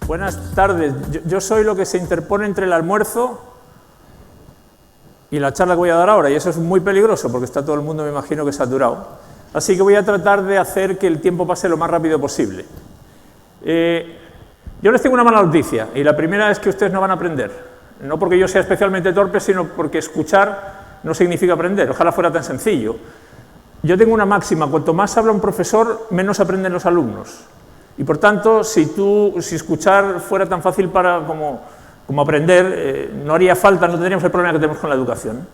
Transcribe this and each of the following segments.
Buenas tardes. Yo soy lo que se interpone entre el almuerzo y la charla que voy a dar ahora, y eso es muy peligroso porque está todo el mundo, me imagino, que saturado. Así que voy a tratar de hacer que el tiempo pase lo más rápido posible. Yo les tengo una mala noticia, y la primera es que ustedes no van a aprender. No porque yo sea especialmente torpe, sino porque escuchar no significa aprender. Ojalá fuera tan sencillo. Yo tengo una máxima: cuanto más habla un profesor, menos aprenden los alumnos. Y por tanto, si escuchar fuera tan fácil como aprender, no haría falta, no tendríamos el problema que tenemos con la educación.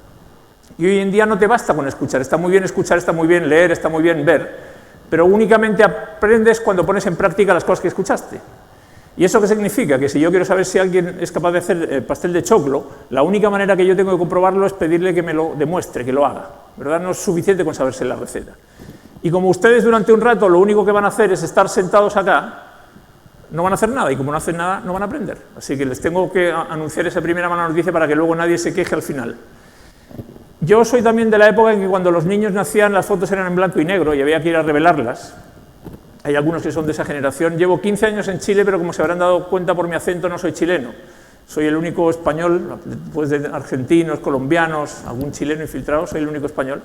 Y hoy en día no te basta con escuchar, está muy bien escuchar, está muy bien leer, está muy bien ver, pero únicamente aprendes cuando pones en práctica las cosas que escuchaste. ¿Y eso qué significa? Que si yo quiero saber si alguien es capaz de hacer pastel de choclo, la única manera que yo tengo de comprobarlo es pedirle que me lo demuestre, que lo haga, ¿verdad? No es suficiente con saberse la receta. Y como ustedes durante un rato lo único que van a hacer es estar sentados acá, no van a hacer nada, y como no hacen nada, no van a aprender. Así que les tengo que anunciar esa primera mala noticia para que luego nadie se queje al final. Yo soy también de la época en que cuando los niños nacían las fotos eran en blanco y negro y había que ir a revelarlas. Hay algunos que son de esa generación. Llevo 15 años en Chile, pero como se habrán dado cuenta por mi acento, no soy chileno. Soy el único español, después de argentinos, colombianos, algún chileno infiltrado, soy el único español.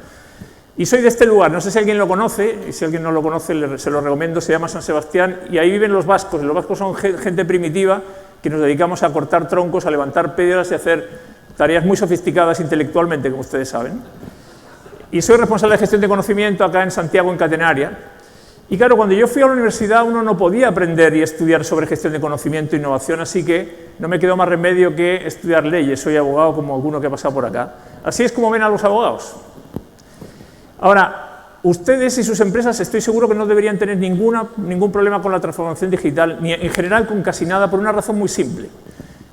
Y soy de este lugar, no sé si alguien lo conoce, y si alguien no lo conoce se lo recomiendo, se llama San Sebastián, y ahí viven los vascos. Los vascos son gente primitiva que nos dedicamos a cortar troncos, a levantar piedras y a hacer tareas muy sofisticadas intelectualmente, como ustedes saben. Y soy responsable de gestión de conocimiento acá en Santiago, en Catenaria. Y claro, cuando yo fui a la universidad uno no podía aprender y estudiar sobre gestión de conocimiento e innovación, así que no me quedó más remedio que estudiar leyes. Soy abogado como alguno que ha pasado por acá. Así es como ven a los abogados. Ahora, ustedes y sus empresas estoy seguro que no deberían tener ningún problema con la transformación digital, ni en general con casi nada, por una razón muy simple.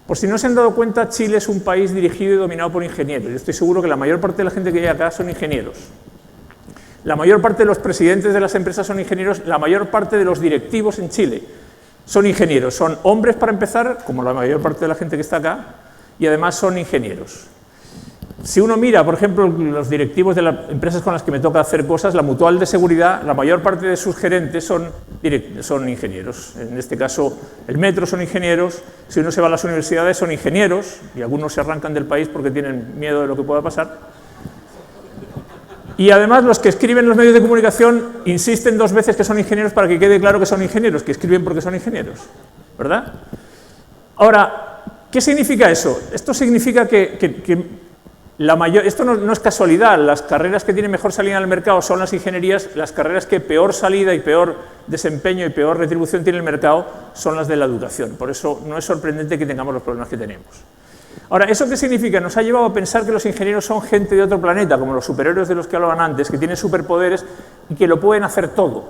Por si no se han dado cuenta, Chile es un país dirigido y dominado por ingenieros. Yo estoy seguro que la mayor parte de la gente que hay acá son ingenieros. La mayor parte de los presidentes de las empresas son ingenieros, la mayor parte de los directivos en Chile son ingenieros. Son hombres para empezar, como la mayor parte de la gente que está acá, y además son ingenieros. Si uno mira, por ejemplo, los directivos de las empresas con las que me toca hacer cosas, la Mutual de Seguridad, la mayor parte de sus gerentes son ingenieros. En este caso, el Metro son ingenieros. Si uno se va a las universidades, son ingenieros, y algunos se arrancan del país porque tienen miedo de lo que pueda pasar. Y además, los que escriben en los medios de comunicación insisten 2 veces que son ingenieros para que quede claro que son ingenieros, que escriben porque son ingenieros, ¿verdad? Ahora, ¿qué significa eso? Esto significa que esto no es casualidad. Las carreras que tienen mejor salida en el mercado son las ingenierías, las carreras que peor salida y peor desempeño y peor retribución tiene el mercado son las de la educación. Por eso no es sorprendente que tengamos los problemas que tenemos. Ahora, ¿eso qué significa? Nos ha llevado a pensar que los ingenieros son gente de otro planeta, como los superhéroes de los que hablaban antes, que tienen superpoderes y que lo pueden hacer todo.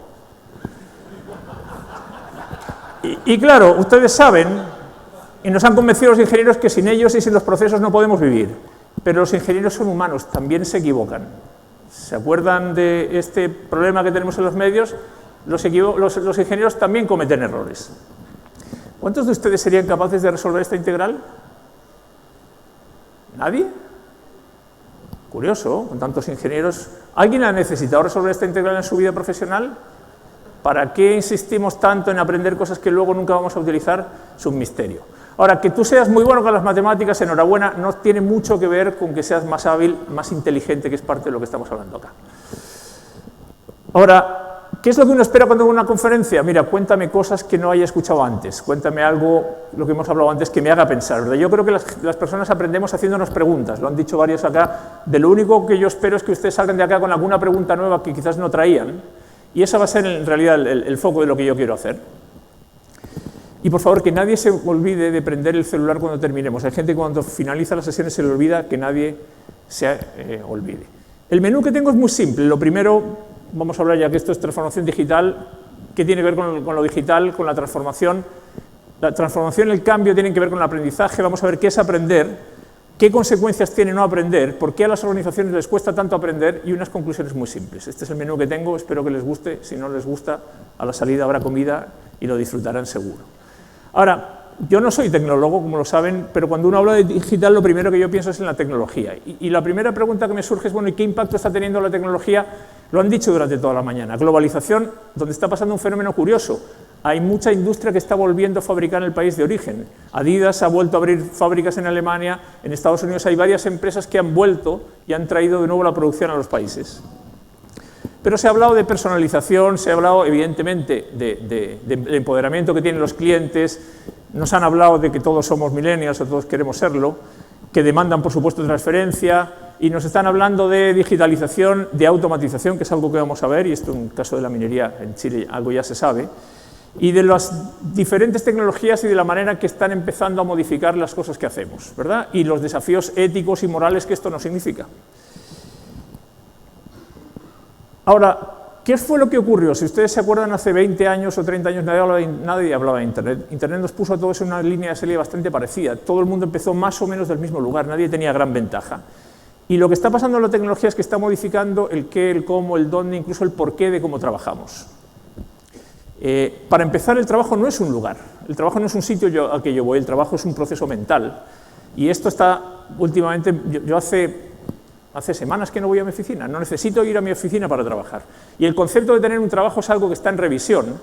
Y claro, ustedes saben, y nos han convencido los ingenieros que sin ellos y sin los procesos no podemos vivir. Pero los ingenieros son humanos, también se equivocan. ¿Se acuerdan de este problema que tenemos en los medios? Los ingenieros también cometen errores. ¿Cuántos de ustedes serían capaces de resolver esta integral? ¿Nadie? Curioso, con tantos ingenieros. ¿Alguien ha necesitado resolver esta integral en su vida profesional? ¿Para qué insistimos tanto en aprender cosas que luego nunca vamos a utilizar? Es un misterio. Ahora, que tú seas muy bueno con las matemáticas, enhorabuena, no tiene mucho que ver con que seas más hábil, más inteligente, que es parte de lo que estamos hablando acá. Ahora, ¿qué es lo que uno espera cuando va a una conferencia? Mira, cuéntame cosas que no haya escuchado antes, cuéntame algo, lo que hemos hablado antes, que me haga pensar, ¿verdad? Yo creo que las personas aprendemos haciéndonos preguntas, lo han dicho varios acá. De lo único que yo espero es que ustedes salgan de acá con alguna pregunta nueva que quizás no traían, y esa va a ser en realidad el foco de lo que yo quiero hacer. Y por favor, que nadie se olvide de prender el celular cuando terminemos. Hay gente que cuando finaliza las sesiones se le olvida, que nadie se olvide. El menú que tengo es muy simple. Lo primero, vamos a hablar ya que esto es transformación digital. ¿Qué tiene que ver con lo digital, con la transformación? La transformación y el cambio tienen que ver con el aprendizaje. Vamos a ver qué es aprender, qué consecuencias tiene no aprender, por qué a las organizaciones les cuesta tanto aprender y unas conclusiones muy simples. Este es el menú que tengo, espero que les guste. Si no les gusta, a la salida habrá comida y lo disfrutarán seguro. Ahora, yo no soy tecnólogo, como lo saben, pero cuando uno habla de digital, lo primero que yo pienso es en la tecnología. Y la primera pregunta que me surge es, bueno, ¿y qué impacto está teniendo la tecnología? Lo han dicho durante toda la mañana. Globalización, donde está pasando un fenómeno curioso. hay mucha industria que está volviendo a fabricar en el país de origen. Adidas ha vuelto a abrir fábricas en Alemania, en Estados Unidos hay varias empresas que han vuelto y han traído de nuevo la producción a los países. Pero se ha hablado de personalización, se ha hablado evidentemente del empoderamiento que tienen los clientes, nos han hablado de que todos somos millennials o todos queremos serlo, que demandan por supuesto transferencia, y nos están hablando de digitalización, de automatización, que es algo que vamos a ver, y esto en el caso de la minería en Chile algo ya se sabe, y de las diferentes tecnologías y de la manera que están empezando a modificar las cosas que hacemos, ¿verdad? Y los desafíos éticos y morales que esto nos significa. Ahora, ¿qué fue lo que ocurrió? Si ustedes se acuerdan, hace 20 años o 30 años nadie hablaba de Internet. Internet nos puso a todos en una línea de salida bastante parecida. Todo el mundo empezó más o menos del mismo lugar, nadie tenía gran ventaja. Y lo que está pasando en la tecnología es que está modificando el qué, el cómo, el dónde, incluso el porqué de cómo trabajamos. Para empezar, el trabajo no es un lugar, el trabajo no es un sitio al que yo voy, el trabajo es un proceso mental. Y esto está últimamente, yo hace semanas que no voy a mi oficina, no necesito ir a mi oficina para trabajar. Y el concepto de tener un trabajo es algo que está en revisión,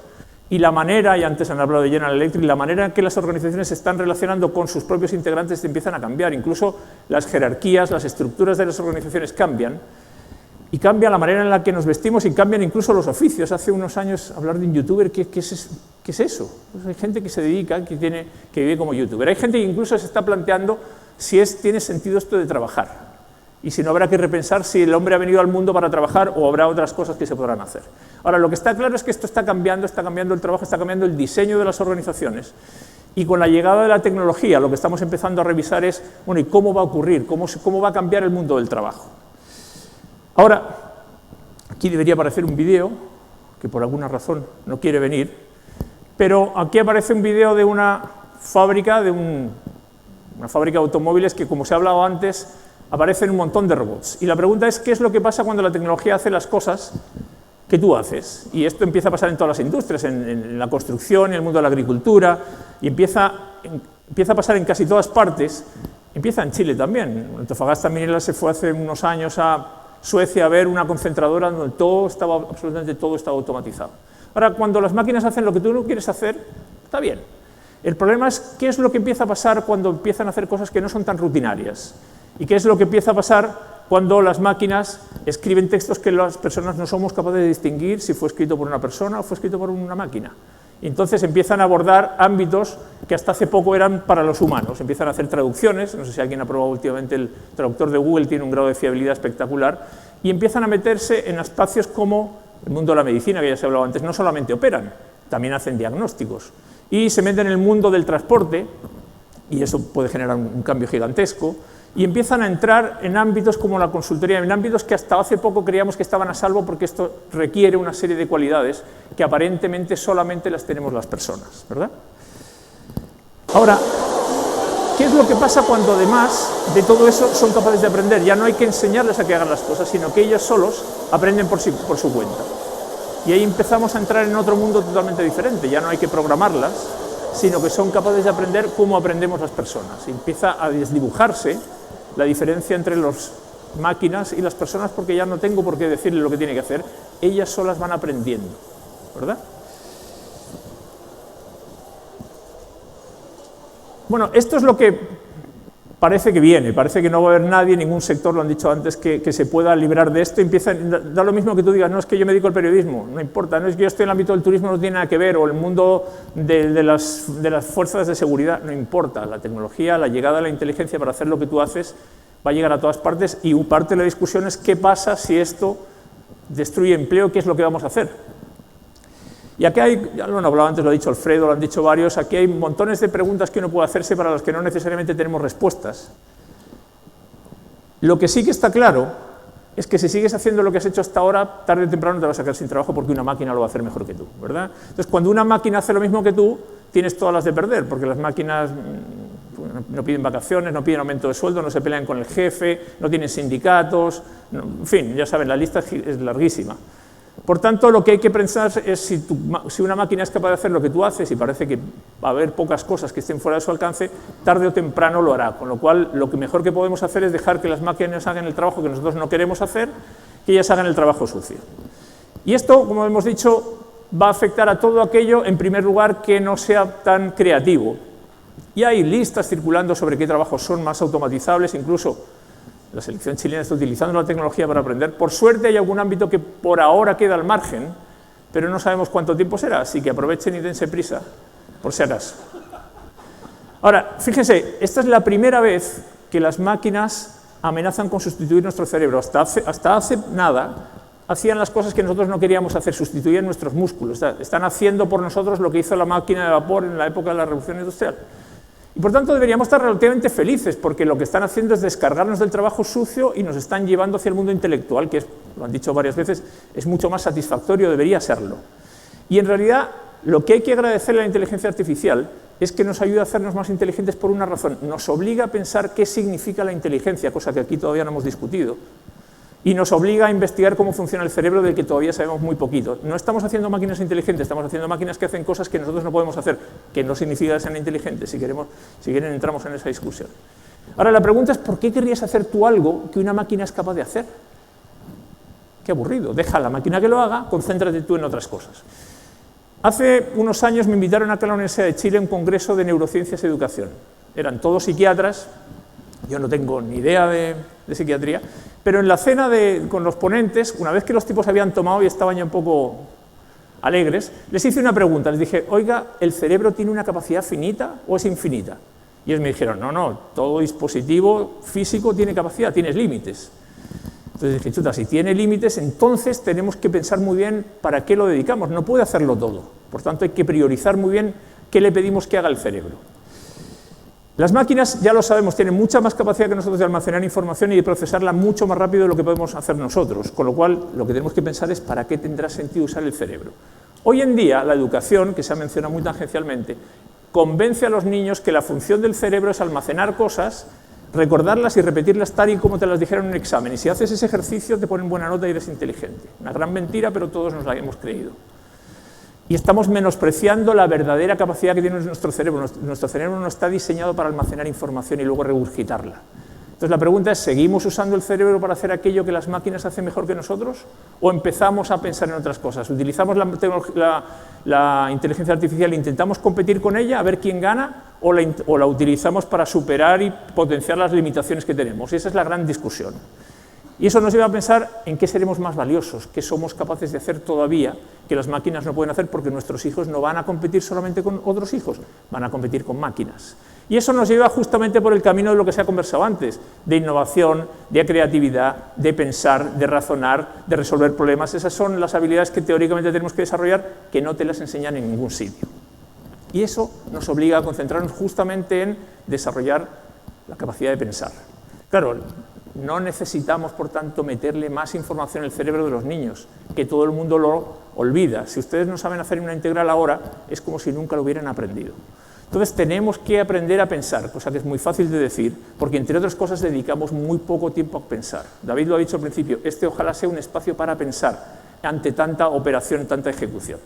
y la manera, y antes han hablado de General Electric, la manera en que las organizaciones se están relacionando con sus propios integrantes empiezan a cambiar, incluso las jerarquías, las estructuras de las organizaciones cambian, y cambia la manera en la que nos vestimos y cambian incluso los oficios. Hace unos años hablar de un youtuber, ¿qué es eso? Pues hay gente que se dedica, que vive como youtuber. Hay gente que incluso se está planteando si tiene sentido esto de trabajar. Y si no, habrá que repensar si el hombre ha venido al mundo para trabajar o habrá otras cosas que se podrán hacer. Ahora, lo que está claro es que esto está cambiando el trabajo, está cambiando el diseño de las organizaciones. Y con la llegada de la tecnología, lo que estamos empezando a revisar es, bueno, ¿y cómo va a ocurrir? ¿Cómo va a cambiar el mundo del trabajo? Ahora, aquí debería aparecer un vídeo, que por alguna razón no quiere venir, pero aquí aparece un vídeo de una fábrica, una fábrica de automóviles que, como se ha hablado antes, aparecen un montón de robots. Y la pregunta es, ¿qué es lo que pasa cuando la tecnología hace las cosas que tú haces? Y esto empieza a pasar en todas las industrias, en la construcción, en el mundo de la agricultura, y empieza a pasar en casi todas partes. Empieza en Chile también. Antofagasta Mineral se fue hace unos años a Suecia a ver una concentradora donde absolutamente todo estaba automatizado. Ahora, cuando las máquinas hacen lo que tú no quieres hacer, está bien. El problema es qué es lo que empieza a pasar cuando empiezan a hacer cosas que no son tan rutinarias. ¿Y qué es lo que empieza a pasar cuando las máquinas escriben textos que las personas no somos capaces de distinguir si fue escrito por una persona o fue escrito por una máquina? Y entonces empiezan a abordar ámbitos que hasta hace poco eran para los humanos. Empiezan a hacer traducciones, no sé si alguien ha probado últimamente el traductor de Google, tiene un grado de fiabilidad espectacular, y empiezan a meterse en espacios como el mundo de la medicina, que ya se ha hablado antes, no solamente operan, también hacen diagnósticos. Y se meten en el mundo del transporte, y eso puede generar un cambio gigantesco, y empiezan a entrar en ámbitos como la consultoría, en ámbitos que hasta hace poco creíamos que estaban a salvo porque esto requiere una serie de cualidades que aparentemente solamente las tenemos las personas, ¿verdad? Ahora, ¿qué es lo que pasa cuando además de todo eso son capaces de aprender? Ya no hay que enseñarles a que hagan las cosas, sino que ellos solos aprenden por su cuenta. Y ahí empezamos a entrar en otro mundo totalmente diferente, ya no hay que programarlas, sino que son capaces de aprender cómo aprendemos las personas. Y empieza a desdibujarse la diferencia entre las máquinas y las personas, porque ya no tengo por qué decirle lo que tiene que hacer, ellas solas van aprendiendo, ¿verdad? Bueno, esto es lo que parece que viene, parece que no va a haber nadie, ningún sector, lo han dicho antes, que se pueda librar de esto. Da lo mismo que tú digas, no es que yo me dedico al periodismo, no importa, no es que yo estoy en el ámbito del turismo, no tiene nada que ver, o el mundo de las fuerzas de seguridad, no importa. La tecnología, la llegada de la inteligencia para hacer lo que tú haces va a llegar a todas partes, y parte de la discusión es qué pasa si esto destruye empleo, qué es lo que vamos a hacer. Y aquí hay, ya lo han hablado antes, lo ha dicho Alfredo, lo han dicho varios, aquí hay montones de preguntas que uno puede hacerse para las que no necesariamente tenemos respuestas. Lo que sí que está claro es que si sigues haciendo lo que has hecho hasta ahora, tarde o temprano te vas a quedar sin trabajo porque una máquina lo va a hacer mejor que tú, ¿verdad? Entonces, cuando una máquina hace lo mismo que tú, tienes todas las de perder, porque las máquinas no piden vacaciones, no piden aumento de sueldo, no se pelean con el jefe, no tienen sindicatos, en fin, ya saben, la lista es larguísima. Por tanto, lo que hay que pensar es si una máquina es capaz de hacer lo que tú haces, y parece que va a haber pocas cosas que estén fuera de su alcance, tarde o temprano lo hará, con lo cual lo que mejor que podemos hacer es dejar que las máquinas hagan el trabajo que nosotros no queremos hacer, que ellas hagan el trabajo sucio. Y esto, como hemos dicho, va a afectar a todo aquello, en primer lugar, que no sea tan creativo. Y hay listas circulando sobre qué trabajos son más automatizables, incluso la selección chilena está utilizando la tecnología para aprender. Por suerte hay algún ámbito que por ahora queda al margen, pero no sabemos cuánto tiempo será, así que aprovechen y dense prisa, por si acaso. Ahora, fíjense, esta es la primera vez que las máquinas amenazan con sustituir nuestro cerebro. Hasta hace nada hacían las cosas que nosotros no queríamos hacer, sustituían nuestros músculos. Están haciendo por nosotros lo que hizo la máquina de vapor en la época de la Revolución Industrial. Y por tanto deberíamos estar relativamente felices, porque lo que están haciendo es descargarnos del trabajo sucio y nos están llevando hacia el mundo intelectual, que es, lo han dicho varias veces, es mucho más satisfactorio, debería serlo. Y en realidad lo que hay que agradecerle a la inteligencia artificial es que nos ayuda a hacernos más inteligentes por una razón. Nos obliga a pensar qué significa la inteligencia, cosa que aquí todavía no hemos discutido, y nos obliga a investigar cómo funciona el cerebro, del que todavía sabemos muy poquito. No estamos haciendo máquinas inteligentes, estamos haciendo máquinas que hacen cosas que nosotros no podemos hacer, que no significa que sean inteligentes. Si quieren entramos en esa discusión. Ahora la pregunta es, ¿por qué querrías hacer tú algo que una máquina es capaz de hacer? Qué aburrido, deja a la máquina que lo haga, concéntrate tú en otras cosas. Hace unos años me invitaron acá a la Universidad de Chile a un congreso de neurociencias y educación. Eran todos psiquiatras, yo no tengo ni idea de psiquiatría, pero en la cena con los ponentes, una vez que los tipos habían tomado y estaban ya un poco alegres, les hice una pregunta, les dije, oiga, ¿el cerebro tiene una capacidad finita o es infinita? Y ellos me dijeron, no, todo dispositivo físico tiene capacidad, tiene límites. Entonces dije, chuta, si tiene límites, entonces tenemos que pensar muy bien para qué lo dedicamos, no puede hacerlo todo, por tanto hay que priorizar muy bien qué le pedimos que haga el cerebro. Las máquinas, ya lo sabemos, tienen mucha más capacidad que nosotros de almacenar información y de procesarla mucho más rápido de lo que podemos hacer nosotros, con lo cual lo que tenemos que pensar es para qué tendrá sentido usar el cerebro. Hoy en día la educación, que se ha mencionado muy tangencialmente, convence a los niños que la función del cerebro es almacenar cosas, recordarlas y repetirlas tal y como te las dijeron en un examen, y si haces ese ejercicio te ponen buena nota y eres inteligente. Una gran mentira, pero todos nos la hemos creído. Y estamos menospreciando la verdadera capacidad que tiene nuestro cerebro. Nuestro cerebro no está diseñado para almacenar información y luego regurgitarla. Entonces la pregunta es, ¿seguimos usando el cerebro para hacer aquello que las máquinas hacen mejor que nosotros? ¿O empezamos a pensar en otras cosas? ¿Utilizamos la inteligencia artificial e intentamos competir con ella, a ver quién gana? ¿O la utilizamos para superar y potenciar las limitaciones que tenemos? Y esa es la gran discusión. Y eso nos lleva a pensar en qué seremos más valiosos, qué somos capaces de hacer todavía, que las máquinas no pueden hacer, porque nuestros hijos no van a competir solamente con otros hijos, van a competir con máquinas. Y eso nos lleva justamente por el camino de lo que se ha conversado antes, de innovación, de creatividad, de pensar, de razonar, de resolver problemas. Esas son las habilidades que teóricamente tenemos que desarrollar, que no te las enseñan en ningún sitio. Y eso nos obliga a concentrarnos justamente en desarrollar la capacidad de pensar. Claro, no necesitamos, por tanto, meterle más información en el cerebro de los niños, que todo el mundo lo olvida. Si ustedes no saben hacer una integral ahora, es como si nunca lo hubieran aprendido. Entonces tenemos que aprender a pensar, cosa que es muy fácil de decir, porque entre otras cosas dedicamos muy poco tiempo a pensar. David lo ha dicho al principio, ojalá sea un espacio para pensar ante tanta operación, tanta ejecución.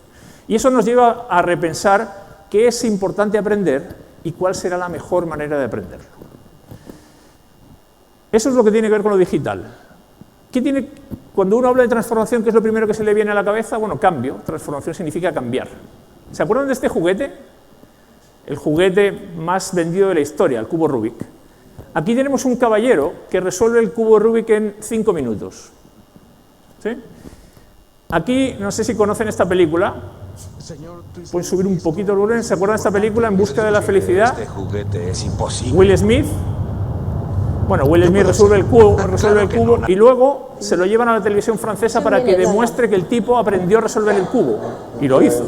Y eso nos lleva a repensar qué es importante aprender y cuál será la mejor manera de aprenderlo. Eso es lo que tiene que ver con lo digital. Cuando uno habla de transformación, ¿qué es lo primero que se le viene a la cabeza? Bueno, cambio. Transformación significa cambiar. ¿Se acuerdan de este juguete? El juguete más vendido de la historia, el cubo Rubik. Aquí tenemos un caballero que resuelve el cubo Rubik en 5 minutos. ¿Sí? Aquí, no sé si conocen esta película. Pueden subir un poquito el volumen. ¿Se acuerdan de esta película, En busca de la felicidad? Este juguete es imposible. Will Smith. Bueno, Will Smith resuelve el cubo y luego se lo llevan a la televisión francesa para que demuestre que el tipo aprendió a resolver el cubo. Y lo hizo.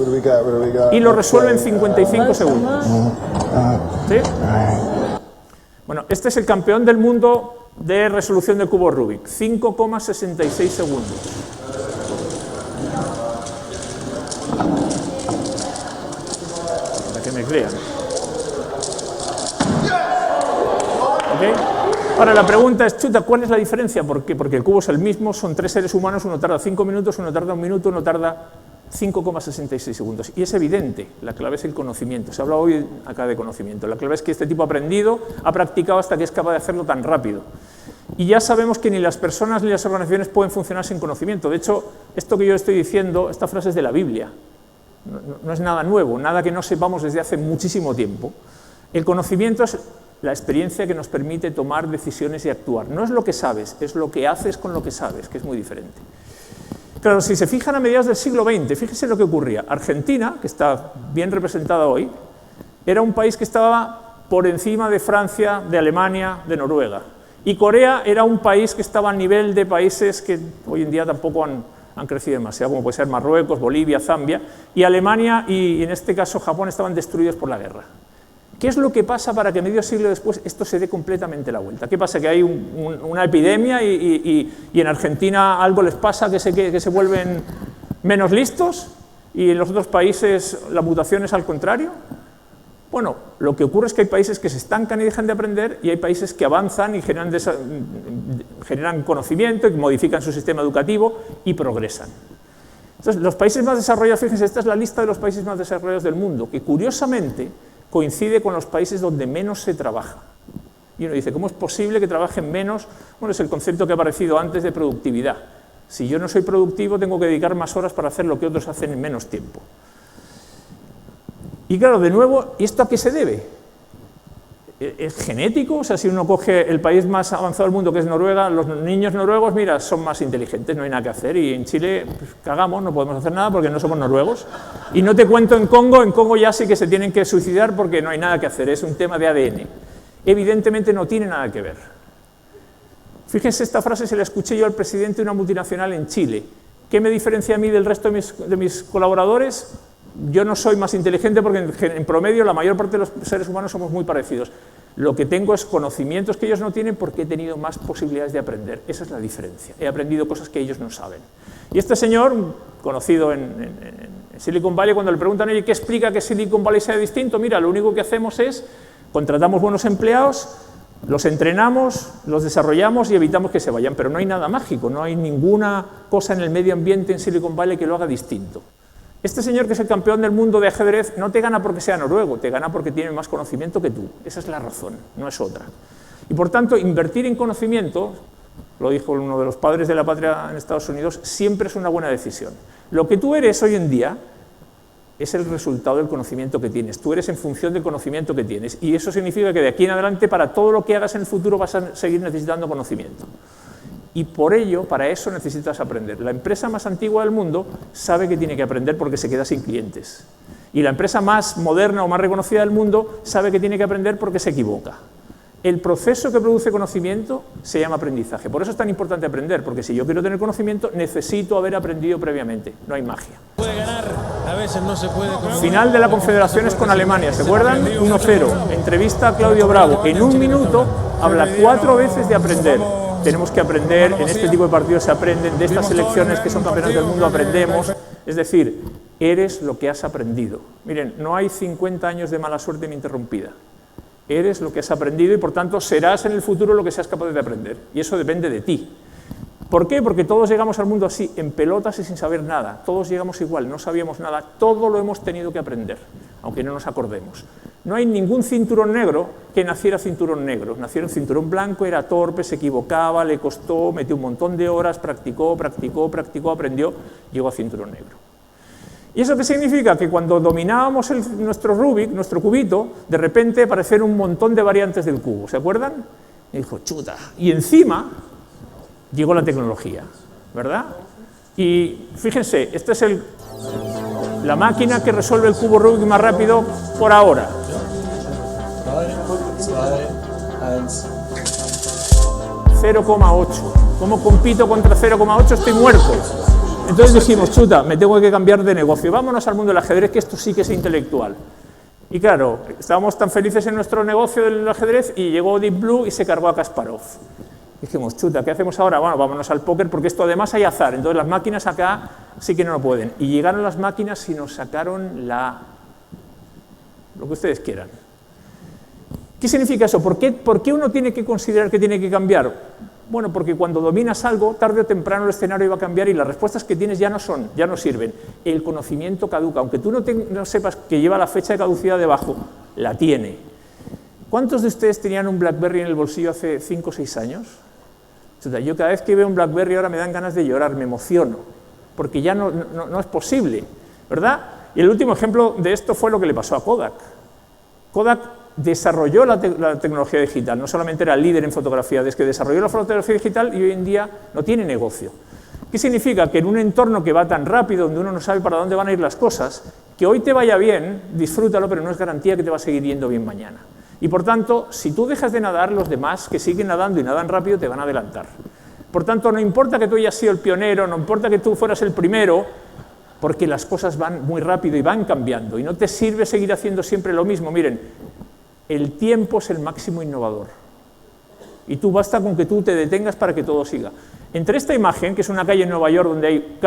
Y lo resuelve en 55 segundos. ¿Sí? Bueno, este es el campeón del mundo de resolución de cubo Rubik. 5,66 segundos. Para que me crean. ¿Ok? Ahora la pregunta es, chuta, ¿cuál es la diferencia? ¿Por qué? Porque el cubo es el mismo, son 3 seres humanos, uno tarda 5 minutos, uno tarda 1 minuto, uno tarda 5,66 segundos. Y es evidente, la clave es el conocimiento. Se habla hoy acá de conocimiento. La clave es que este tipo ha aprendido, ha practicado hasta que es capaz de hacerlo tan rápido. Y ya sabemos que ni las personas ni las organizaciones pueden funcionar sin conocimiento. De hecho, esto que yo estoy diciendo, esta frase es de la Biblia. no es nada nuevo, nada que no sepamos desde hace muchísimo tiempo. El conocimiento es la experiencia que nos permite tomar decisiones y actuar. No es lo que sabes, es lo que haces con lo que sabes, que es muy diferente. Claro, si se fijan a mediados del siglo XX, fíjense lo que ocurría. Argentina, que está bien representada hoy, era un país que estaba por encima de Francia, de Alemania, de Noruega. Y Corea era un país que estaba a nivel de países que hoy en día tampoco han crecido demasiado, como puede ser Marruecos, Bolivia, Zambia. Y Alemania y en este caso Japón estaban destruidos por la guerra. ¿Qué es lo que pasa para que medio siglo después esto se dé completamente la vuelta? ¿Qué pasa? ¿Que hay una epidemia y en Argentina algo les pasa que se vuelven menos listos y en los otros países la mutación es al contrario? Bueno, lo que ocurre es que hay países que se estancan y dejan de aprender y hay países que avanzan y generan conocimiento y modifican su sistema educativo y progresan. Entonces, los países más desarrollados, fíjense, esta es la lista de los países más desarrollados del mundo, que curiosamente coincide con los países donde menos se trabaja. Y uno dice, ¿cómo es posible que trabajen menos? Bueno, es el concepto que ha aparecido antes de productividad. Si yo no soy productivo, tengo que dedicar más horas para hacer lo que otros hacen en menos tiempo. Y claro, de nuevo, ¿y esto a qué se debe? ¿Es genético? O sea, si uno coge el país más avanzado del mundo, que es Noruega, los niños noruegos, mira, son más inteligentes, no hay nada que hacer. Y en Chile, pues, cagamos, no podemos hacer nada porque no somos noruegos. Y no te cuento en Congo ya sí que se tienen que suicidar porque no hay nada que hacer, es un tema de ADN. Evidentemente no tiene nada que ver. Fíjense, esta frase se la escuché yo al presidente de una multinacional en Chile. ¿Qué me diferencia a mí del resto de mis colaboradores? Yo no soy más inteligente porque en promedio la mayor parte de los seres humanos somos muy parecidos. Lo que tengo es conocimientos que ellos no tienen porque he tenido más posibilidades de aprender. Esa es la diferencia. He aprendido cosas que ellos no saben. Y este señor, conocido en Silicon Valley, cuando le preguntan, oye, ¿qué explica que Silicon Valley sea distinto? Mira, lo único que hacemos es contratamos buenos empleados, los entrenamos, los desarrollamos y evitamos que se vayan. Pero no hay nada mágico, no hay ninguna cosa en el medio ambiente en Silicon Valley que lo haga distinto. Este señor, que es el campeón del mundo de ajedrez, no te gana porque sea noruego, te gana porque tiene más conocimiento que tú. Esa es la razón, no es otra. Y por tanto, invertir en conocimiento, lo dijo uno de los padres de la patria en Estados Unidos, siempre es una buena decisión. Lo que tú eres hoy en día es el resultado del conocimiento que tienes. Tú eres en función del conocimiento que tienes. Y eso significa que de aquí en adelante, para todo lo que hagas en el futuro, vas a seguir necesitando conocimiento. Y por ello, para eso necesitas aprender. La empresa más antigua del mundo sabe que tiene que aprender porque se queda sin clientes. Y la empresa más moderna o más reconocida del mundo sabe que tiene que aprender porque se equivoca. El proceso que produce conocimiento se llama aprendizaje. Por eso es tan importante aprender, porque si yo quiero tener conocimiento, necesito haber aprendido previamente. No hay magia. Puede ganar, a veces no se puede. Final de la Confederaciones con Alemania, ¿se acuerdan? 1-0. Entrevista a Claudio Bravo. En un minuto habla 4 veces de aprender. Tenemos que aprender, en este tipo de partidos se aprenden, de estas selecciones que son campeones del mundo aprendemos. Es decir, eres lo que has aprendido. Miren, no hay 50 años de mala suerte ininterrumpida. Eres lo que has aprendido y por tanto serás en el futuro lo que seas capaz de aprender. Y eso depende de ti. ¿Por qué? Porque todos llegamos al mundo así, en pelotas y sin saber nada. Todos llegamos igual, no sabíamos nada. Todo lo hemos tenido que aprender, aunque no nos acordemos. No hay ningún cinturón negro que naciera cinturón negro. Nacieron cinturón blanco, era torpe, se equivocaba, le costó, metió un montón de horas, practicó, aprendió, llegó a cinturón negro. ¿Y eso qué significa? Que cuando dominábamos nuestro Rubik, nuestro cubito, de repente aparecieron un montón de variantes del cubo. ¿Se acuerdan? Y dijo, chuta. Y encima llegó la tecnología, ¿verdad? Y fíjense, esta es la máquina que resuelve el cubo Rubik más rápido por ahora. 0,8. ¿Cómo compito contra 0,8? Estoy muerto. Entonces dijimos, chuta, me tengo que cambiar de negocio. Vámonos al mundo del ajedrez, que esto sí que es intelectual. Y claro, estábamos tan felices en nuestro negocio del ajedrez y llegó Deep Blue y se cargó a Kasparov. Dijimos, chuta, ¿qué hacemos ahora? Bueno, vámonos al póker porque esto además hay azar. Entonces las máquinas acá sí que no lo pueden. Y llegaron las máquinas y nos sacaron lo que ustedes quieran. ¿Qué significa eso? ¿Por qué uno tiene que considerar que tiene que cambiar? Bueno, porque cuando dominas algo, tarde o temprano el escenario va a cambiar y las respuestas que tienes ya no sirven. El conocimiento caduca. Aunque tú no sepas que lleva la fecha de caducidad debajo, la tiene. ¿Cuántos de ustedes tenían un BlackBerry en el bolsillo hace 5 o 6 años? Yo cada vez que veo un BlackBerry ahora me dan ganas de llorar, me emociono, porque ya no es posible, ¿verdad? Y el último ejemplo de esto fue lo que le pasó a Kodak. Kodak desarrolló la tecnología digital, no solamente era líder en fotografía, desde que desarrolló la fotografía digital y hoy en día no tiene negocio. ¿Qué significa? Que en un entorno que va tan rápido, donde uno no sabe para dónde van a ir las cosas, que hoy te vaya bien, disfrútalo, pero no es garantía que te va a seguir yendo bien mañana. Y por tanto, si tú dejas de nadar, los demás que siguen nadando y nadan rápido te van a adelantar. Por tanto, no importa que tú hayas sido el pionero, no importa que tú fueras el primero, porque las cosas van muy rápido y van cambiando, y no te sirve seguir haciendo siempre lo mismo. Miren, el tiempo es el máximo innovador, y tú basta con que tú te detengas para que todo siga. Entre esta imagen, que es una calle en Nueva York donde hay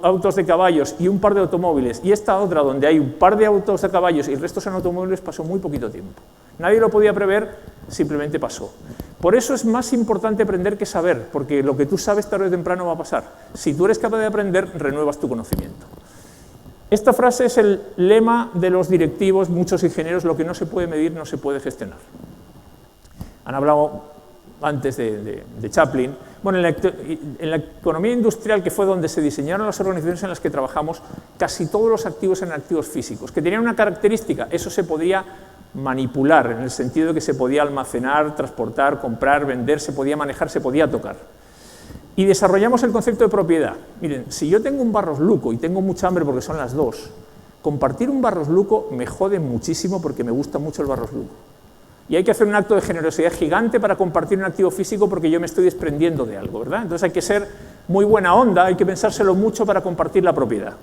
autos de caballos y un par de automóviles, y esta otra donde hay un par de autos de caballos y el resto son automóviles, pasó muy poquito tiempo. Nadie lo podía prever, simplemente pasó. Por eso es más importante aprender que saber, porque lo que tú sabes tarde o temprano va a pasar. Si tú eres capaz de aprender, renuevas tu conocimiento. Esta frase es el lema de los directivos, muchos ingenieros: lo que no se puede medir no se puede gestionar. Han hablado antes de Chaplin. Bueno, en la economía industrial, que fue donde se diseñaron las organizaciones en las que trabajamos, casi todos los activos eran activos físicos, que tenían una característica: eso se podía manipular, en el sentido de que se podía almacenar, transportar, comprar, vender, se podía manejar, se podía tocar. Y desarrollamos el concepto de propiedad. Miren, si yo tengo un Barros Luco y tengo mucha hambre porque son las 2, compartir un Barros Luco me jode muchísimo porque me gusta mucho el Barros Luco. Y hay que hacer un acto de generosidad gigante para compartir un activo físico porque yo me estoy desprendiendo de algo, ¿verdad? Entonces hay que ser muy buena onda, hay que pensárselo mucho para compartir la propiedad.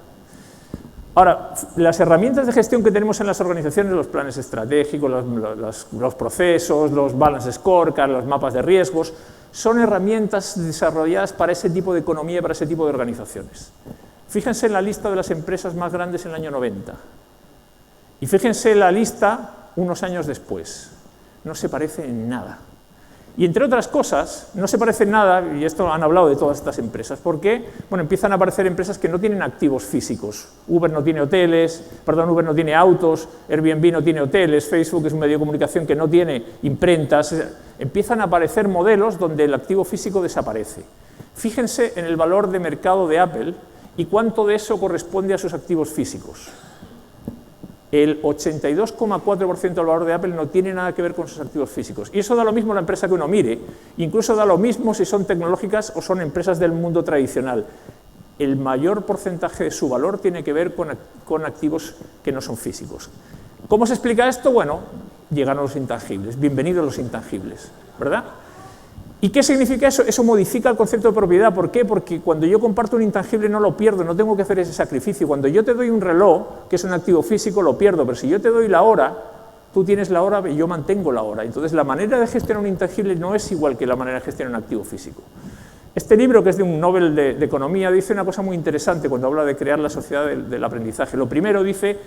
Ahora, las herramientas de gestión que tenemos en las organizaciones, los planes estratégicos, los procesos, los balance scorecard, los mapas de riesgos, son herramientas desarrolladas para ese tipo de economía y para ese tipo de organizaciones. Fíjense en la lista de las empresas más grandes en el año 90 y fíjense en la lista unos años después. No se parece en nada. Y entre otras cosas, no se parece en nada, y esto han hablado de todas estas empresas, porque bueno, empiezan a aparecer empresas que no tienen activos físicos. Uber no tiene hoteles, Uber no tiene autos, Airbnb no tiene hoteles, Facebook es un medio de comunicación que no tiene imprentas. Empiezan a aparecer modelos donde el activo físico desaparece. Fíjense en el valor de mercado de Apple y cuánto de eso corresponde a sus activos físicos. El 82,4% del valor de Apple no tiene nada que ver con sus activos físicos. Y eso da lo mismo la empresa que uno mire, incluso da lo mismo si son tecnológicas o son empresas del mundo tradicional. El mayor porcentaje de su valor tiene que ver con activos que no son físicos. ¿Cómo se explica esto? Bueno, llegan a los intangibles. Bienvenidos los intangibles, ¿verdad? ¿Y qué significa eso? Eso modifica el concepto de propiedad. ¿Por qué? Porque cuando yo comparto un intangible no lo pierdo, no tengo que hacer ese sacrificio. Cuando yo te doy un reloj, que es un activo físico, lo pierdo, pero si yo te doy la hora, tú tienes la hora y yo mantengo la hora. Entonces la manera de gestionar un intangible no es igual que la manera de gestionar un activo físico. Este libro, que es de un Nobel de Economía, dice una cosa muy interesante cuando habla de crear la sociedad del aprendizaje. Lo primero dice: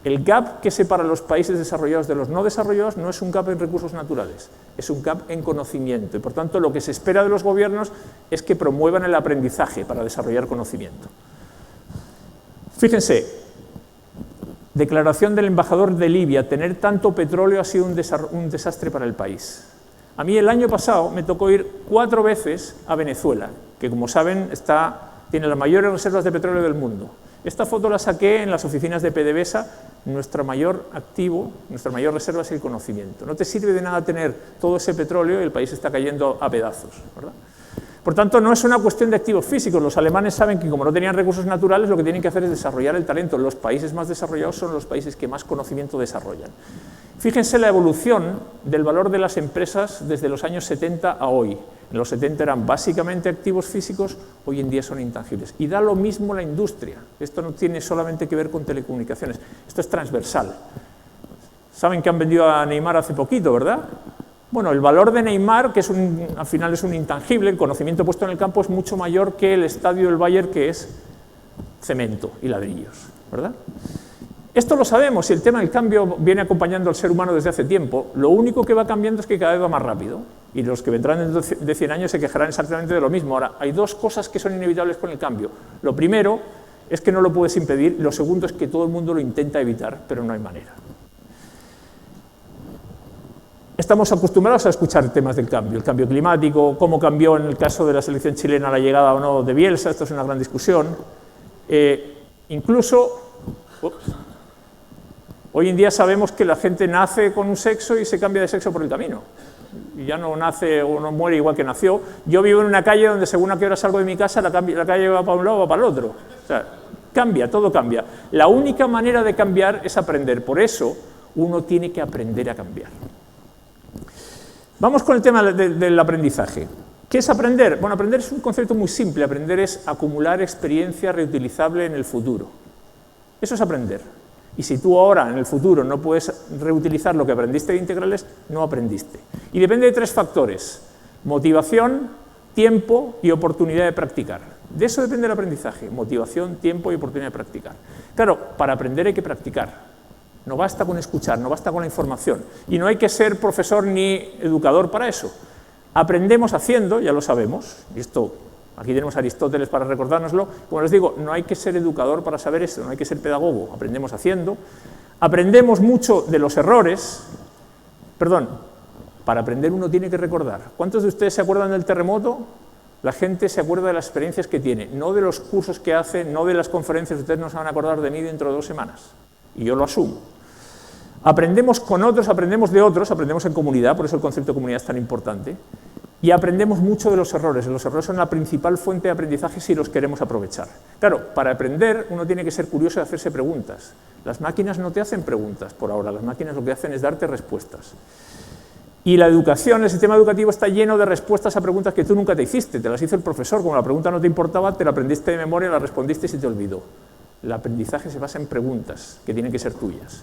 el gap que separa los países desarrollados de los no desarrollados no es un gap en recursos naturales, es un gap en conocimiento. Y por tanto, lo que se espera de los gobiernos es que promuevan el aprendizaje para desarrollar conocimiento. Fíjense, declaración del embajador de Libia: tener tanto petróleo ha sido un desastre para el país. A mí el año pasado me tocó ir 4 veces a Venezuela, que como saben tiene las mayores reservas de petróleo del mundo. Esta foto la saqué en las oficinas de PDVSA. Nuestro mayor activo, nuestra mayor reserva es el conocimiento. No te sirve de nada tener todo ese petróleo y el país está cayendo a pedazos, ¿verdad? Por tanto, no es una cuestión de activos físicos. Los alemanes saben que como no tenían recursos naturales, lo que tienen que hacer es desarrollar el talento. Los países más desarrollados son los países que más conocimiento desarrollan. Fíjense la evolución del valor de las empresas desde los años 70 a hoy. En los 70 eran básicamente activos físicos, hoy en día son intangibles. Y da lo mismo la industria. Esto no tiene solamente que ver con telecomunicaciones, esto es transversal. Saben que han vendido a Neymar hace poquito, ¿verdad? Bueno, el valor de Neymar, que al final es un intangible, el conocimiento puesto en el campo, es mucho mayor que el estadio del Bayern, que es cemento y ladrillos, ¿verdad? Esto lo sabemos, y el tema del cambio viene acompañando al ser humano desde hace tiempo. Lo único que va cambiando es que cada vez va más rápido, y los que vendrán dentro de 100 años se quejarán exactamente de lo mismo. Ahora, hay 2 cosas que son inevitables con el cambio. Lo primero es que no lo puedes impedir, y lo segundo es que todo el mundo lo intenta evitar, pero no hay manera. Estamos acostumbrados a escuchar temas del cambio, el cambio climático, cómo cambió en el caso de la selección chilena la llegada o no de Bielsa, esto es una gran discusión. Incluso Ups. Hoy en día sabemos que la gente nace con un sexo y se cambia de sexo por el camino. Y ya no nace o no muere igual que nació. Yo vivo en una calle donde según a qué hora salgo de mi casa, la calle va para un lado o va para el otro. O sea, cambia, todo cambia. La única manera de cambiar es aprender. Por eso uno tiene que aprender a cambiar. Vamos con el tema del aprendizaje. ¿Qué es aprender? Bueno, aprender es un concepto muy simple. Aprender es acumular experiencia reutilizable en el futuro. Eso es aprender. Y si tú ahora, en el futuro, no puedes reutilizar lo que aprendiste de integrales, no aprendiste. Y depende de 3 factores: motivación, tiempo y oportunidad de practicar. De eso depende el aprendizaje: motivación, tiempo y oportunidad de practicar. Claro, para aprender hay que practicar. No basta con escuchar, no basta con la información. Y no hay que ser profesor ni educador para eso. Aprendemos haciendo, ya lo sabemos, y esto, aquí tenemos a Aristóteles para recordárnoslo. Como les digo, no hay que ser educador para saber esto, no hay que ser pedagogo, aprendemos haciendo. Aprendemos mucho de los errores. Perdón, para aprender uno tiene que recordar. ¿Cuántos de ustedes se acuerdan del terremoto? La gente se acuerda de las experiencias que tiene, no de los cursos que hace, no de las conferencias. Ustedes no se van a acordar de mí dentro de 2 semanas, y yo lo asumo. Aprendemos con otros, aprendemos de otros, aprendemos en comunidad, por eso el concepto de comunidad es tan importante. Y aprendemos mucho de los errores. Los errores son la principal fuente de aprendizaje si los queremos aprovechar. Claro, para aprender uno tiene que ser curioso y hacerse preguntas. Las máquinas no te hacen preguntas por ahora, las máquinas lo que hacen es darte respuestas. Y la educación, el sistema educativo está lleno de respuestas a preguntas que tú nunca te hiciste, te las hizo el profesor. Como la pregunta no te importaba, te la aprendiste de memoria, la respondiste y se te olvidó. El aprendizaje se basa en preguntas que tienen que ser tuyas.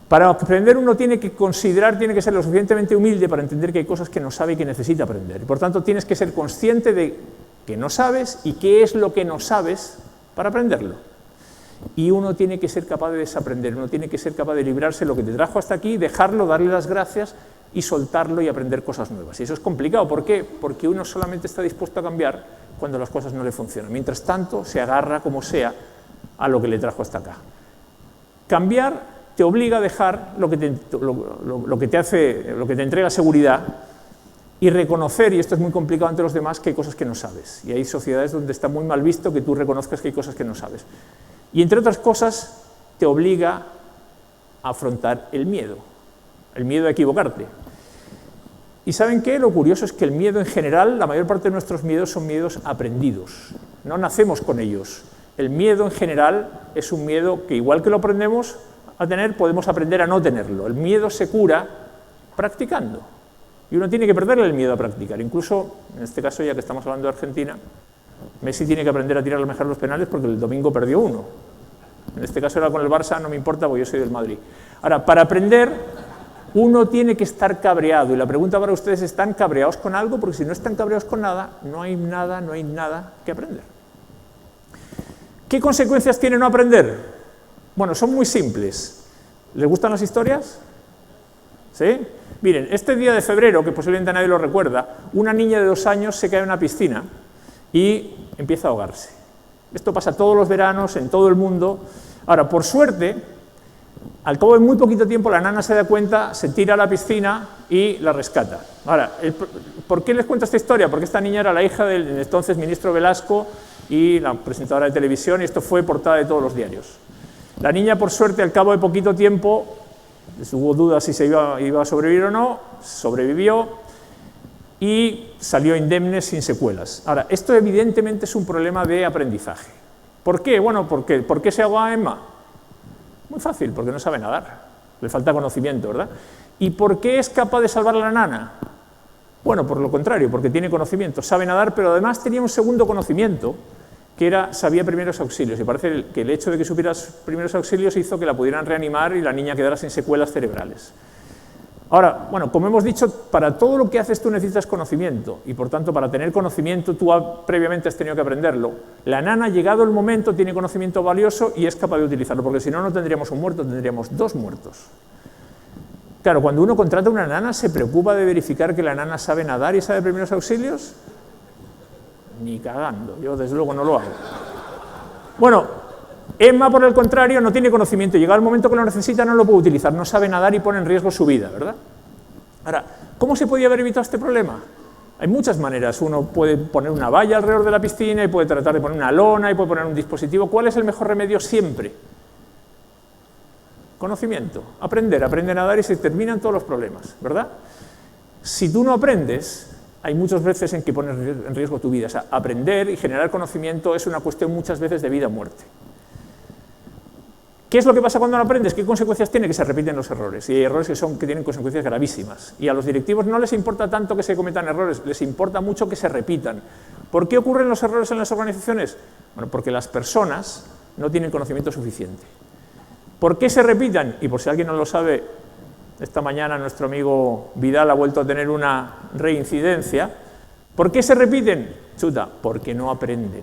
Para aprender uno tiene que considerar, tiene que ser lo suficientemente humilde para entender que hay cosas que no sabe y que necesita aprender. Por tanto, tienes que ser consciente de que no sabes y qué es lo que no sabes para aprenderlo. Y uno tiene que ser capaz de desaprender, uno tiene que ser capaz de librarse de lo que te trajo hasta aquí, dejarlo, darle las gracias y soltarlo y aprender cosas nuevas. Y eso es complicado. ¿Por qué? Porque uno solamente está dispuesto a cambiar cuando las cosas no le funcionan. Mientras tanto, se agarra como sea a lo que le trajo hasta acá. Cambiar te obliga a dejar lo que te entrega seguridad y reconocer, y esto es muy complicado ante los demás, que hay cosas que no sabes. Y hay sociedades donde está muy mal visto que tú reconozcas que hay cosas que no sabes. Y entre otras cosas, te obliga a afrontar el miedo a equivocarte. ¿Y saben qué? Lo curioso es que el miedo en general, la mayor parte de nuestros miedos son miedos aprendidos. No nacemos con ellos. El miedo en general es un miedo que, igual que lo aprendemos a tener, podemos aprender a no tenerlo. El miedo se cura practicando. Y uno tiene que perderle el miedo a practicar. Incluso, en este caso, ya que estamos hablando de Argentina, Messi tiene que aprender a tirar mejor los penales porque el domingo perdió uno. En este caso era con el Barça, no me importa porque yo soy del Madrid. Ahora, para aprender, uno tiene que estar cabreado. Y la pregunta para ustedes, ¿están cabreados con algo? Porque si no están cabreados con nada, no hay nada que aprender. ¿Qué consecuencias tiene no aprender? Bueno, son muy simples. ¿Les gustan las historias? ¿Sí? Miren, este día de febrero, que posiblemente nadie lo recuerda, una niña de 2 años se cae en una piscina y empieza a ahogarse. Esto pasa todos los veranos, en todo el mundo. Ahora, por suerte, al cabo de muy poquito tiempo, la nana se da cuenta, se tira a la piscina y la rescata. Ahora, ¿por qué les cuento esta historia? Porque esta niña era la hija del entonces ministro Velasco y la presentadora de televisión, y esto fue portada de todos los diarios. La niña, por suerte, al cabo de poquito tiempo, hubo dudas si se iba a sobrevivir o no, sobrevivió y salió indemne sin secuelas. Ahora, esto evidentemente es un problema de aprendizaje. ¿Por qué? Bueno, ¿por qué se ahoga Emma? Muy fácil, porque no sabe nadar, le falta conocimiento, ¿verdad? ¿Y por qué es capaz de salvar a la nana? Bueno, por lo contrario, porque tiene conocimiento, sabe nadar, pero además tenía un segundo conocimiento, que sabía primeros auxilios, y parece que el hecho de que supiera primeros auxilios hizo que la pudieran reanimar y la niña quedara sin secuelas cerebrales. Ahora, bueno, como hemos dicho, para todo lo que haces tú necesitas conocimiento, y por tanto, para tener conocimiento tú previamente has tenido que aprenderlo. La nana, llegado el momento, tiene conocimiento valioso y es capaz de utilizarlo, porque si no, no tendríamos un muerto, tendríamos 2 muertos. Claro, cuando uno contrata a una nana, ¿se preocupa de verificar que la nana sabe nadar y sabe primeros auxilios? Ni cagando, yo desde luego no lo hago. Bueno, Emma, por el contrario, no tiene conocimiento, llega el momento que lo necesita, no lo puede utilizar, no sabe nadar y pone en riesgo su vida, ¿verdad? Ahora, ¿cómo se podía haber evitado este problema? Hay muchas maneras. Uno puede poner una valla alrededor de la piscina y puede tratar de poner una lona y puede poner un dispositivo. ¿Cuál es el mejor remedio siempre? Conocimiento. Aprender a nadar y se terminan todos los problemas, ¿verdad? Si tú no aprendes, hay muchas veces en que pones en riesgo tu vida. O sea, aprender y generar conocimiento es una cuestión muchas veces de vida o muerte. ¿Qué es lo que pasa cuando no aprendes? ¿Qué consecuencias tiene? Que se repiten los errores. Y hay errores que tienen consecuencias gravísimas. Y a los directivos no les importa tanto que se cometan errores, les importa mucho que se repitan. ¿Por qué ocurren los errores en las organizaciones? Bueno, porque las personas no tienen conocimiento suficiente. ¿Por qué se repitan? Y por si alguien no lo sabe, esta mañana nuestro amigo Vidal ha vuelto a tener una reincidencia. ¿Por qué se repiten? Chuta, porque no aprenden.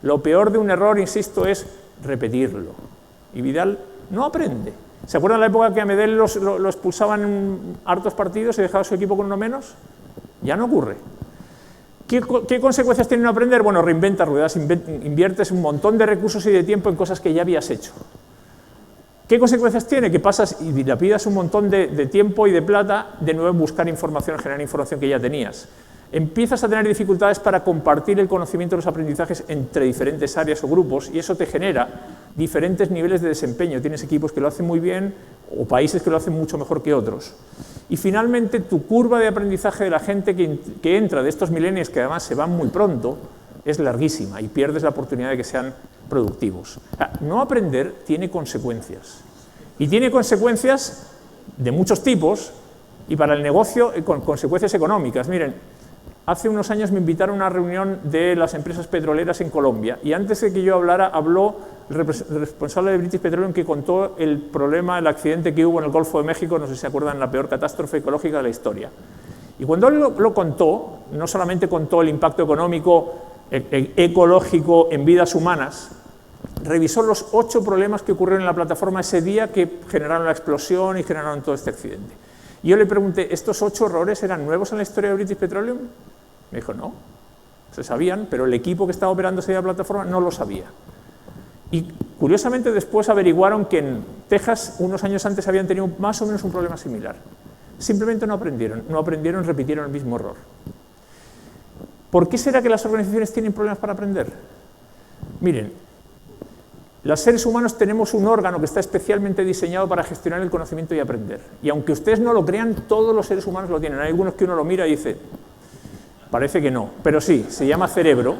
Lo peor de un error, insisto, es repetirlo. Y Vidal no aprende. ¿Se acuerdan de la época que a Medel lo expulsaban en hartos partidos y dejaba a su equipo con uno menos? Ya no ocurre. ¿Qué consecuencias tiene no aprender? Bueno, reinventas ruedas, inviertes un montón de recursos y de tiempo en cosas que ya habías hecho. ¿Qué consecuencias tiene? Que pasas y dilapidas un montón de tiempo y de plata de nuevo en buscar información, generar información que ya tenías. Empiezas a tener dificultades para compartir el conocimiento de los aprendizajes entre diferentes áreas o grupos y eso te genera diferentes niveles de desempeño. Tienes equipos que lo hacen muy bien o países que lo hacen mucho mejor que otros. Y finalmente tu curva de aprendizaje de la gente que entra de estos millennials, que además se van muy pronto, es larguísima y pierdes la oportunidad de que sean productivos. O sea, no aprender tiene consecuencias. Y tiene consecuencias de muchos tipos y para el negocio con consecuencias económicas. Miren, hace unos años me invitaron a una reunión de las empresas petroleras en Colombia y antes de que yo hablara, habló el responsable de British Petroleum que contó el problema, el accidente que hubo en el Golfo de México, no sé si se acuerdan, la peor catástrofe ecológica de la historia. Y cuando él lo contó, no solamente contó el impacto económico, ecológico en vidas humanas, revisó los 8 problemas que ocurrieron en la plataforma ese día que generaron la explosión y generaron todo este accidente. Y yo le pregunté, ¿estos 8 errores eran nuevos en la historia de British Petroleum? Me dijo, no, se sabían, pero el equipo que estaba operando esa plataforma no lo sabía. Y curiosamente después averiguaron que en Texas, unos años antes, habían tenido más o menos un problema similar. Simplemente no aprendieron, repitieron el mismo error. ¿Por qué será que las organizaciones tienen problemas para aprender? Miren, los seres humanos tenemos un órgano que está especialmente diseñado para gestionar el conocimiento y aprender. Y aunque ustedes no lo crean, todos los seres humanos lo tienen. Hay algunos que uno lo mira y dice, parece que no, pero sí, se llama cerebro.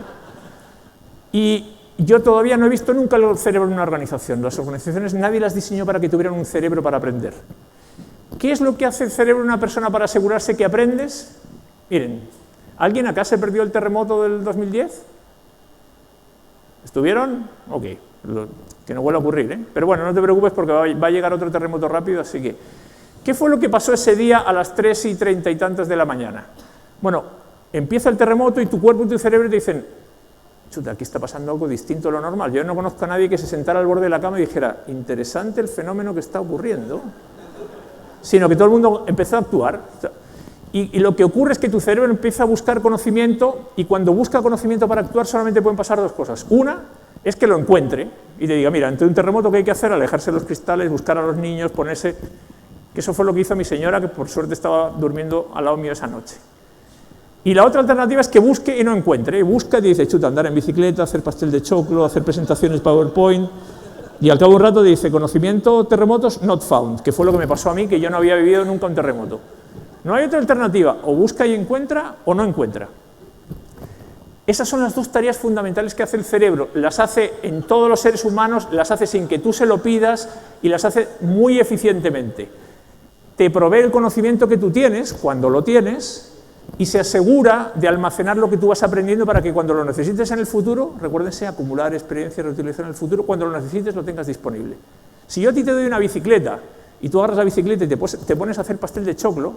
Y yo todavía no he visto nunca el cerebro en una organización. Las organizaciones nadie las diseñó para que tuvieran un cerebro para aprender. ¿Qué es lo que hace el cerebro de una persona para asegurarse que aprendes? Miren, ¿alguien acá se perdió el terremoto del 2010? ¿Estuvieron? Ok. Que no vuelva a ocurrir, ¿eh? Pero bueno, no te preocupes porque va a llegar otro terremoto rápido, así que... ¿Qué fue lo que pasó ese día a las 3:30 y tantas de la mañana? Bueno, empieza el terremoto y tu cuerpo y tu cerebro te dicen, chuta, aquí está pasando algo distinto a lo normal. Yo no conozco a nadie que se sentara al borde de la cama y dijera, interesante el fenómeno que está ocurriendo, sino que todo el mundo empezó a actuar. Y lo que ocurre es que tu cerebro empieza a buscar conocimiento y cuando busca conocimiento para actuar solamente pueden pasar 2 cosas. Una es que lo encuentre y te diga, mira, ante un terremoto, ¿qué hay que hacer? Alejarse de los cristales, buscar a los niños, ponerse... Que eso fue lo que hizo mi señora, que por suerte estaba durmiendo al lado mío esa noche. Y la otra alternativa es que busque y no encuentre. Y busca y dice, chuta, andar en bicicleta, hacer pastel de choclo, hacer presentaciones PowerPoint. Y al cabo de un rato dice, conocimiento, terremotos, not found, que fue lo que me pasó a mí, que yo no había vivido nunca un terremoto. No hay otra alternativa, o busca y encuentra o no encuentra. Esas son las 2 tareas fundamentales que hace el cerebro. Las hace en todos los seres humanos, las hace sin que tú se lo pidas y las hace muy eficientemente. Te provee el conocimiento que tú tienes, cuando lo tienes, y se asegura de almacenar lo que tú vas aprendiendo para que cuando lo necesites en el futuro, recuérdense, acumular experiencia y reutilizar en el futuro, cuando lo necesites lo tengas disponible. Si yo a ti te doy una bicicleta y tú agarras la bicicleta y te pones a hacer pastel de choclo,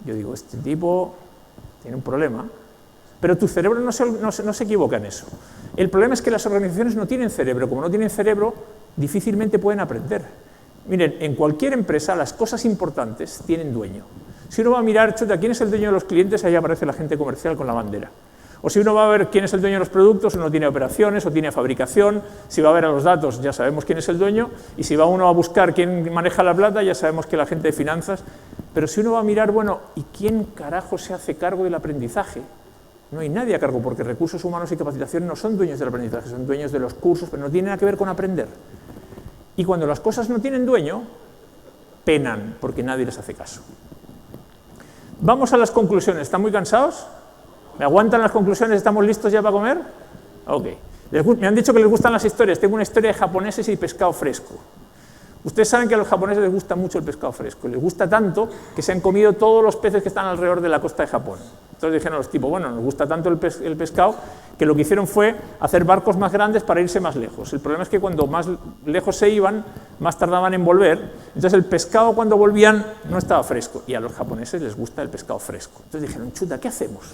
yo digo, este tipo tiene un problema. Pero tu cerebro no se equivoca en eso. El problema es que las organizaciones no tienen cerebro. Como no tienen cerebro, difícilmente pueden aprender. Miren, en cualquier empresa las cosas importantes tienen dueño. Si uno va a mirar, chuta, ¿quién es el dueño de los clientes? Ahí aparece la gente comercial con la bandera. O si uno va a ver quién es el dueño de los productos, uno tiene operaciones o tiene fabricación. Si va a ver a los datos, ya sabemos quién es el dueño. Y si va uno a buscar quién maneja la plata, ya sabemos que la gente de finanzas... Pero si uno va a mirar, bueno, ¿y quién carajo se hace cargo del aprendizaje? No hay nadie a cargo, porque recursos humanos y capacitación no son dueños del aprendizaje, son dueños de los cursos, pero no tienen nada que ver con aprender. Y cuando las cosas no tienen dueño, penan, porque nadie les hace caso. Vamos a las conclusiones. ¿Están muy cansados? ¿Me aguantan las conclusiones? ¿Estamos listos ya para comer? Ok. Me han dicho que les gustan las historias. Tengo una historia de japoneses y pescado fresco. Ustedes saben que a los japoneses les gusta mucho el pescado fresco. Les gusta tanto que se han comido todos los peces que están alrededor de la costa de Japón. Entonces dijeron a los tipos, bueno, nos gusta tanto el pescado, que lo que hicieron fue hacer barcos más grandes para irse más lejos. El problema es que cuando más lejos se iban, más tardaban en volver. Entonces el pescado cuando volvían no estaba fresco. Y a los japoneses les gusta el pescado fresco. Entonces dijeron, chuta, ¿qué hacemos?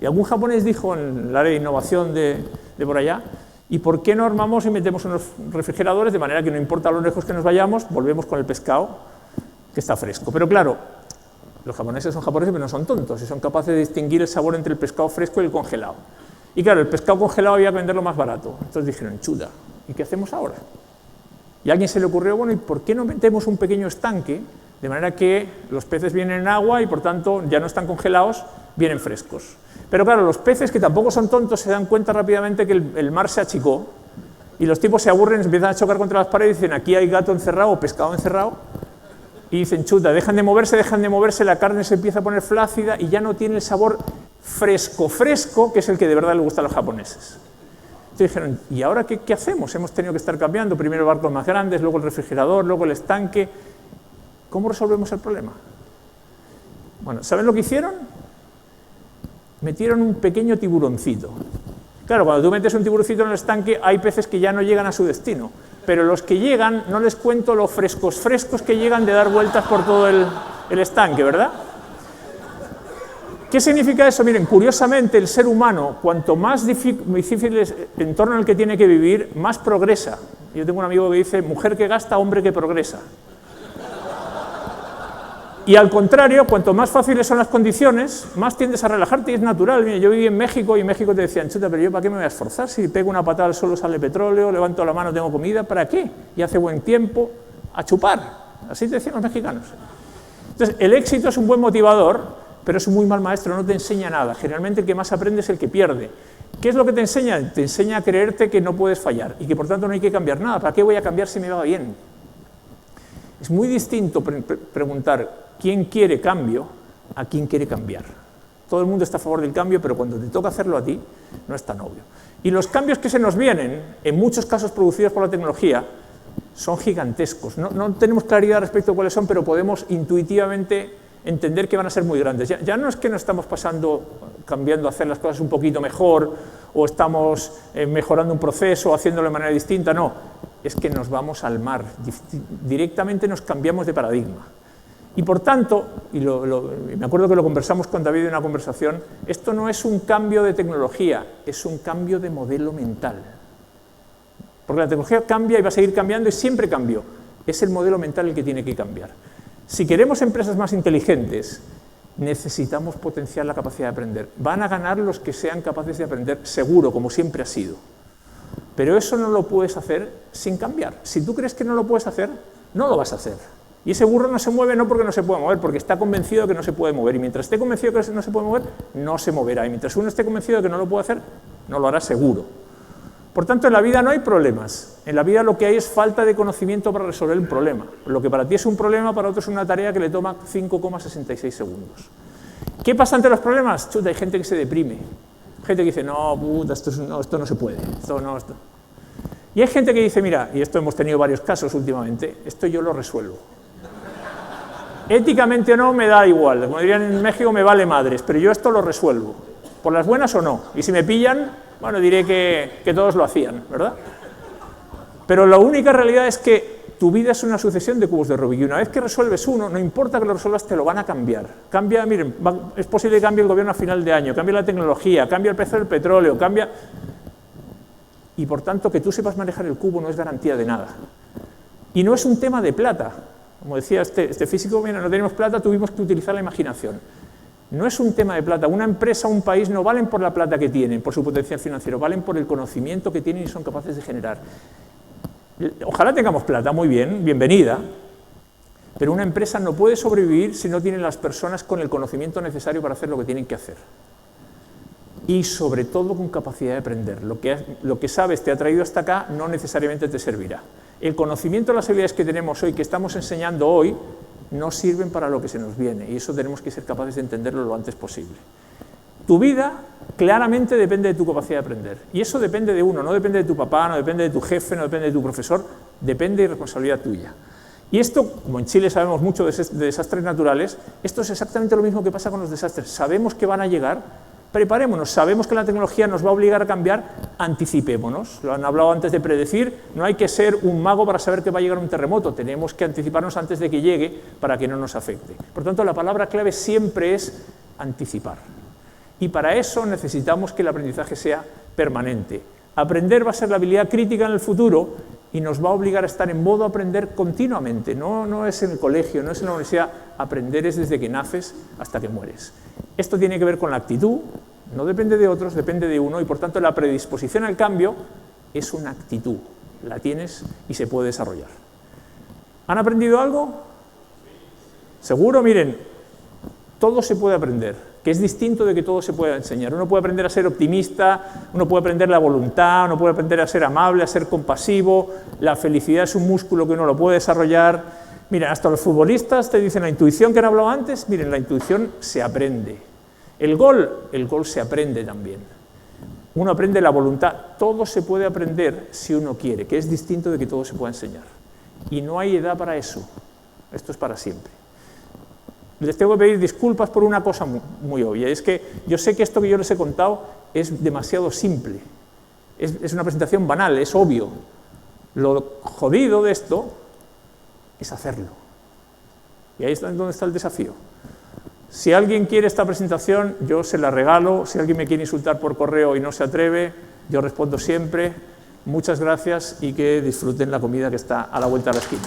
Y algún japonés dijo en el área de innovación de por allá, ¿y por qué no armamos y metemos unos refrigeradores de manera que no importa lo lejos que nos vayamos, volvemos con el pescado que está fresco? Pero claro, los japoneses son japoneses, pero no son tontos y son capaces de distinguir el sabor entre el pescado fresco y el congelado. Y claro, el pescado congelado había que venderlo más barato. Entonces dijeron, chuta, ¿y qué hacemos ahora? Y a alguien se le ocurrió, bueno, ¿y por qué no metemos un pequeño estanque de manera que los peces vienen en agua y por tanto ya no están congelados, vienen frescos? Pero claro, los peces, que tampoco son tontos, se dan cuenta rápidamente que el mar se achicó y los tipos se aburren, se empiezan a chocar contra las paredes y dicen, aquí hay gato encerrado o pescado encerrado, y dicen, chuta, dejan de moverse, la carne se empieza a poner flácida y ya no tiene el sabor fresco, que es el que de verdad le gusta a los japoneses. Entonces dijeron, ¿y ahora qué hacemos? Hemos tenido que estar cambiando, primero barcos más grandes, luego el refrigerador, luego el estanque. ¿Cómo resolvemos el problema? Bueno, ¿saben lo que hicieron? Metieron un pequeño tiburoncito. Claro, cuando tú metes un tiburoncito en el estanque, hay peces que ya no llegan a su destino, pero los que llegan, no les cuento lo frescos que llegan de dar vueltas por todo el estanque, ¿verdad? ¿Qué significa eso? Miren, curiosamente, el ser humano, cuanto más difícil es el entorno en el que tiene que vivir, más progresa. Yo tengo un amigo que dice, mujer que gasta, hombre que progresa. Y al contrario, cuanto más fáciles son las condiciones, más tiendes a relajarte y es natural. Mira, yo viví en México y en México te decían, chuta, pero yo ¿para qué me voy a esforzar? Si pego una patada al suelo sale petróleo, levanto la mano tengo comida, ¿para qué? Y hace buen tiempo, a chupar. Así te decían los mexicanos. Entonces, el éxito es un buen motivador, pero es un muy mal maestro, no te enseña nada. Generalmente el que más aprende es el que pierde. ¿Qué es lo que te enseña? Te enseña a creerte que no puedes fallar y que por tanto no hay que cambiar nada. ¿Para qué voy a cambiar si me va bien? Es muy distinto preguntar quién quiere cambio a quién quiere cambiar. Todo el mundo está a favor del cambio, pero cuando te toca hacerlo a ti, no es tan obvio. Y los cambios que se nos vienen, en muchos casos producidos por la tecnología, son gigantescos. No tenemos claridad respecto a cuáles son, pero podemos intuitivamente entender que van a ser muy grandes. Ya no es que nos estamos cambiando a hacer las cosas un poquito mejor, o estamos mejorando un proceso, o haciéndolo de manera distinta, no. Es que nos vamos al mar, directamente nos cambiamos de paradigma. Y por tanto, me acuerdo que lo conversamos con David en una conversación, esto no es un cambio de tecnología, es un cambio de modelo mental. Porque la tecnología cambia y va a seguir cambiando y siempre cambió. Es el modelo mental el que tiene que cambiar. Si queremos empresas más inteligentes, necesitamos potenciar la capacidad de aprender. Van a ganar los que sean capaces de aprender, seguro, como siempre ha sido. Pero eso no lo puedes hacer sin cambiar. Si tú crees que no lo puedes hacer, no lo vas a hacer. Y ese burro no se mueve no porque no se pueda mover, porque está convencido de que no se puede mover. Y mientras esté convencido de que no se puede mover, no se moverá. Y mientras uno esté convencido de que no lo puede hacer, no lo hará seguro. Por tanto, en la vida no hay problemas. En la vida lo que hay es falta de conocimiento para resolver un problema. Lo que para ti es un problema, para otro es una tarea que le toma 5,66 segundos. ¿Qué pasa ante los problemas? Chuta, hay gente que se deprime. Gente que dice, no, puta, esto no se puede. Esto. Y hay gente que dice, mira, y esto hemos tenido varios casos últimamente, esto yo lo resuelvo. Éticamente o no, me da igual. Como dirían en México, me vale madres, pero yo esto lo resuelvo. Por las buenas o no. Y si me pillan, bueno, diré que todos lo hacían, ¿verdad? Pero la única realidad es que tu vida es una sucesión de cubos de Rubik. Y una vez que resuelves uno, no importa que lo resuelvas, te lo van a cambiar. Cambia, miren, es posible que cambie el gobierno a final de año, cambia la tecnología, cambia el precio del petróleo, cambia... Y por tanto, que tú sepas manejar el cubo no es garantía de nada. Y no es un tema de plata. Como decía este físico, mira, no tenemos plata, tuvimos que utilizar la imaginación. No es un tema de plata. Una empresa, un país no valen por la plata que tienen, por su potencial financiero, valen por el conocimiento que tienen y son capaces de generar. Ojalá tengamos plata, muy bien, bienvenida, Pero una empresa no puede sobrevivir si no tiene las personas con el conocimiento necesario para hacer lo que tienen que hacer. Y sobre todo con capacidad de aprender. Lo que sabes te ha traído hasta acá no necesariamente te servirá. El conocimiento de las habilidades que tenemos hoy, que estamos enseñando hoy, no sirven para lo que se nos viene, y eso tenemos que ser capaces de entenderlo lo antes posible. Tu vida claramente depende de tu capacidad de aprender, y eso depende de uno, no depende de tu papá, no depende de tu jefe, no depende de tu profesor, depende de responsabilidad tuya. Y esto, como en Chile sabemos mucho de desastres naturales, esto es exactamente lo mismo que pasa con los desastres. Sabemos que van a llegar, preparémonos, sabemos que la tecnología nos va a obligar a cambiar, anticipémonos. Lo han hablado antes de predecir, no hay que ser un mago para saber que va a llegar un terremoto, tenemos que anticiparnos antes de que llegue para que no nos afecte. Por tanto, la palabra clave siempre es anticipar. Y para eso necesitamos que el aprendizaje sea permanente. Aprender va a ser la habilidad crítica en el futuro y nos va a obligar a estar en modo aprender continuamente. No es en el colegio, no es en la universidad, aprender es desde que naces hasta que mueres. Esto tiene que ver con la actitud, no depende de otros, depende de uno, y por tanto la predisposición al cambio es una actitud, la tienes y se puede desarrollar. ¿Han aprendido algo? ¿Seguro? Miren, todo se puede aprender, que es distinto de que todo se pueda enseñar. Uno puede aprender a ser optimista, uno puede aprender la voluntad, uno puede aprender a ser amable, a ser compasivo, la felicidad es un músculo que uno lo puede desarrollar. Miren, hasta los futbolistas te dicen la intuición que han hablado antes, miren, la intuición se aprende. El gol se aprende también. Uno aprende la voluntad, todo se puede aprender si uno quiere, que es distinto de que todo se pueda enseñar. Y no hay edad para eso, esto es para siempre. Les tengo que pedir disculpas por una cosa muy obvia, es que yo sé que esto que yo les he contado es demasiado simple, es una presentación banal, es obvio. Lo jodido de esto es hacerlo. Y ahí es donde está el desafío. Si alguien quiere esta presentación, yo se la regalo. Si alguien me quiere insultar por correo y no se atreve, yo respondo siempre. Muchas gracias y que disfruten la comida que está a la vuelta de la esquina.